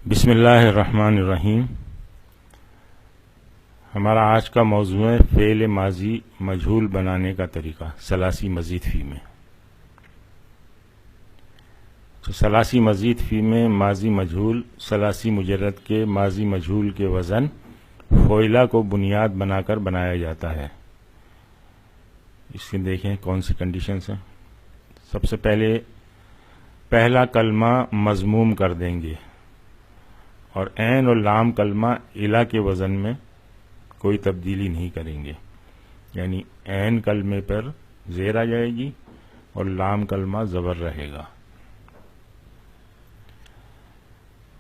بسم اللہ الرحمن الرحیم۔ ہمارا آج کا موضوع ہے فعل ماضی مجہول بنانے کا طریقہ ثلاثی مزید فی میں۔ تو ثلاثی مزید فی میں ماضی مجہول ثلاثی مجرد کے ماضی مجہول کے وزن فعلہ کو بنیاد بنا کر بنایا جاتا ہے۔ اس کے دیکھیں کون سی کنڈیشنز ہیں۔ سب سے پہلے پہلا کلمہ مضموم کر دیں گے اور عین اور لام کلمہ الا کے وزن میں کوئی تبدیلی نہیں کریں گے، یعنی عین کلمے پر زیر آ جائے گی اور لام کلمہ زبر رہے گا۔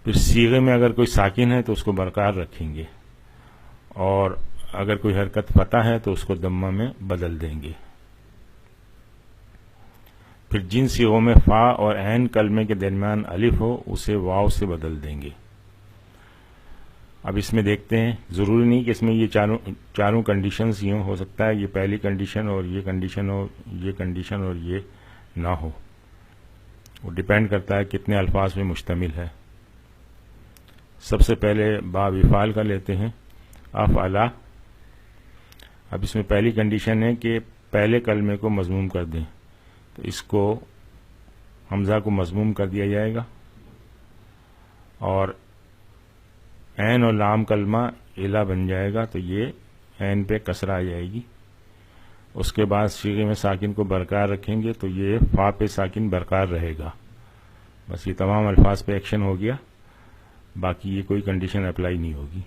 پھر صیغے میں اگر کوئی ساکن ہے تو اس کو برقرار رکھیں گے، اور اگر کوئی حرکت فتح ہے تو اس کو دمہ میں بدل دیں گے۔ پھر جن صیغوں میں فا اور عین کلمے کے درمیان الف ہو اسے واو سے بدل دیں گے۔ اب اس میں دیکھتے ہیں، ضروری نہیں کہ اس میں یہ چاروں کنڈیشنز یوں ہو سکتا ہے یہ پہلی کنڈیشن اور یہ کنڈیشن ہو، یہ کنڈیشن اور یہ نہ ہو، وہ ڈیپینڈ کرتا ہے کتنے الفاظ پہ مشتمل ہے۔ سب سے پہلے باب افعال کا لیتے ہیں، افعلا۔ اب اس میں پہلی کنڈیشن ہے کہ پہلے کلمے کو مضموم کر دیں، تو اس کو حمزہ کو مضموم کر دیا جائے گا، اور عین اور لام کلمہ الا بن جائے گا تو یہ عین پہ کسرہ آ جائے گی۔ اس کے بعد صیغے میں ساکن کو برقرار رکھیں گے تو یہ فا پہ ساکن برقرار رہے گا۔ بس یہ تمام الفاظ پہ ایکشن ہو گیا، باقی یہ کوئی کنڈیشن اپلائی نہیں ہوگی۔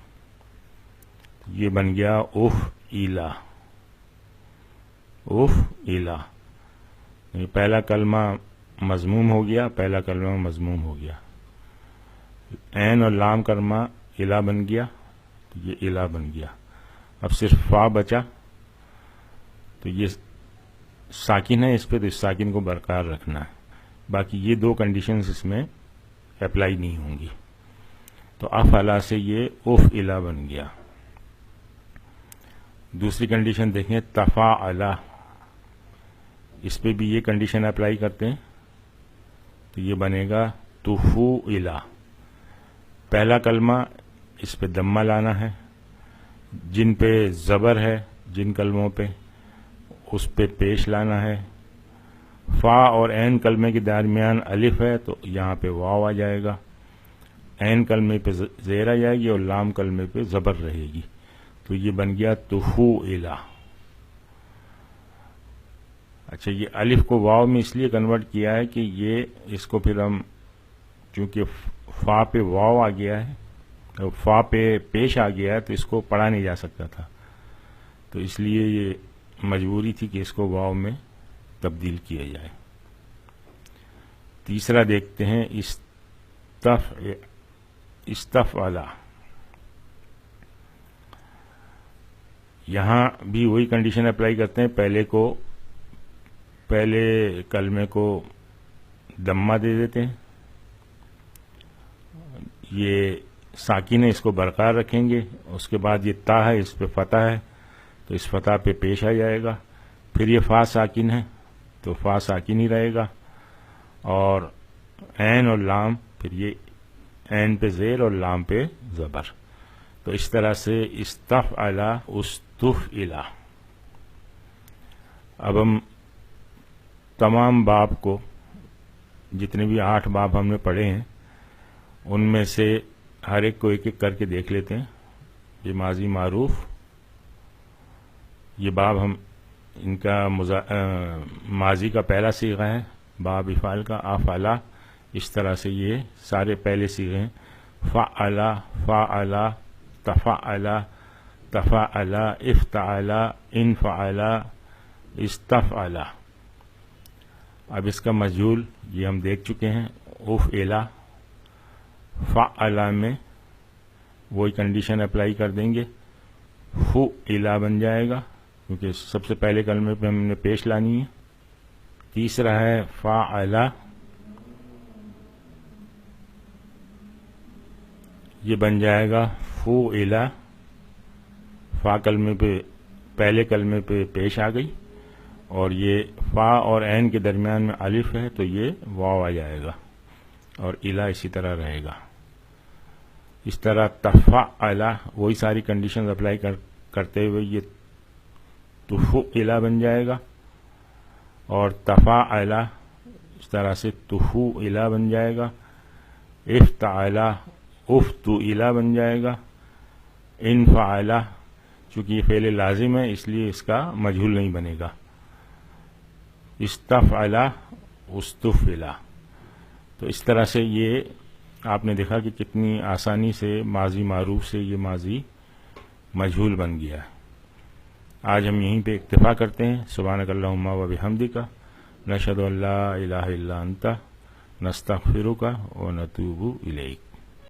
یہ بن گیا اف ایلا، اف ایلا، پہلا کلمہ مضموم ہو گیا، پہلا کلمہ مضموم ہو گیا، عین اور لام کلمہ الا بن گیا تو یہ الا بن گیا۔ اب صرف فا بچا، تو یہ ساکن ہے، اس پہ تو اس ساکن کو برقرار رکھنا ہے، باقی یہ دو کنڈیشنز اس میں اپلائی نہیں ہوں گی۔ تو افعلا سے یہ اف الا بن گیا۔ دوسری کنڈیشن دیکھیں، تفاعلا، اس پہ بھی یہ کنڈیشن اپلائی کرتے ہیں تو یہ بنے گا تفوعلا۔ پہلا کلمہ اس پہ دمہ لانا ہے، جن پہ زبر ہے جن کلموں پہ اس پہ پیش لانا ہے۔ فا اور عین کلمے کے درمیان الف ہے تو یہاں پہ واو آ جائے گا، عین کلمے پہ زیر آ جائے گی اور لام کلمے پہ زبر رہے گی، تو یہ بن گیا تفوعلا۔ اچھا، یہ الف کو واو میں اس لیے کنورٹ کیا ہے کہ یہ اس کو پھر ہم چونکہ فا پہ واو آ گیا ہے، فا پہ پیش آ گیا ہے تو اس کو پڑھا نہیں جا سکتا تھا، تو اس لیے یہ مجبوری تھی کہ اس کو واو میں تبدیل کیا جائے۔ تیسرا دیکھتے ہیں استفعلا۔ یہاں بھی وہی کنڈیشن اپلائی کرتے ہیں، پہلے کلمے کو دمہ دے دیتے ہیں، یہ ساکن ہے اس کو برقرار رکھیں گے، اس کے بعد یہ تا ہے اس پہ فتح ہے تو اس فتح پہ پیش آ جائے گا، پھر یہ فا ساکن ہے تو فا ساکن ہی رہے گا، اور عین اور لام پھر یہ عین پہ زیر اور لام پہ زبر، تو اس طرح سے استفعلا استفعلا۔ اب ہم تمام باب کو، جتنے بھی 8 باب ہم نے پڑھے ہیں ان میں سے ہر ایک کو ایک ایک کر کے دیکھ لیتے ہیں۔ یہ ماضی معروف، یہ باب ہم ان کا ماضی کا پہلا صیغہ ہے، باب افعال کا افعلا، اس طرح سے یہ سارے پہلے صیغے ہیں، فعلا فعلا تفعلا تفعلا افتعلا انفعلا استفعلا۔ اب اس کا مجہول یہ ہم دیکھ چکے ہیں، افعلا۔ فعلا میں وہی کنڈیشن اپلائی کر دیں گے، فعلا بن جائے گا کیونکہ سب سے پہلے کلمے پہ ہم نے پیش لانی ہے۔ تیسرا ہے فعلا، یہ بن جائے گا فعلا، فا کلمے پہ پہلے کلمے پہ پیش آ گئی اور یہ فا اور عین کے درمیان میں الف ہے تو یہ واو آ جائے گا، اور الا اسی طرح رہے گا۔ اس طرح تفعل وہی ساری کنڈیشنز اپلائی کرتے ہوئے یہ تفعل بن جائے گا، اور تفاعل اس طرح سے تفوعل بن جائے گا، افتعل افتعل بن جائے گا، انفعل چونکہ یہ فعل لازم ہے اس لیے اس کا مجہول نہیں بنے گا، استفعل استفعل۔ تو اس طرح سے یہ آپ نے دیکھا کہ کتنی آسانی سے ماضی معروف سے یہ ماضی مجہول بن گیا ہے۔ آج ہم یہیں پہ اکتفا کرتے ہیں۔ سبحانک اللہم و بحمدک، نشہد ان لا الہ الا انت، نستغفرک و نتوب الیک۔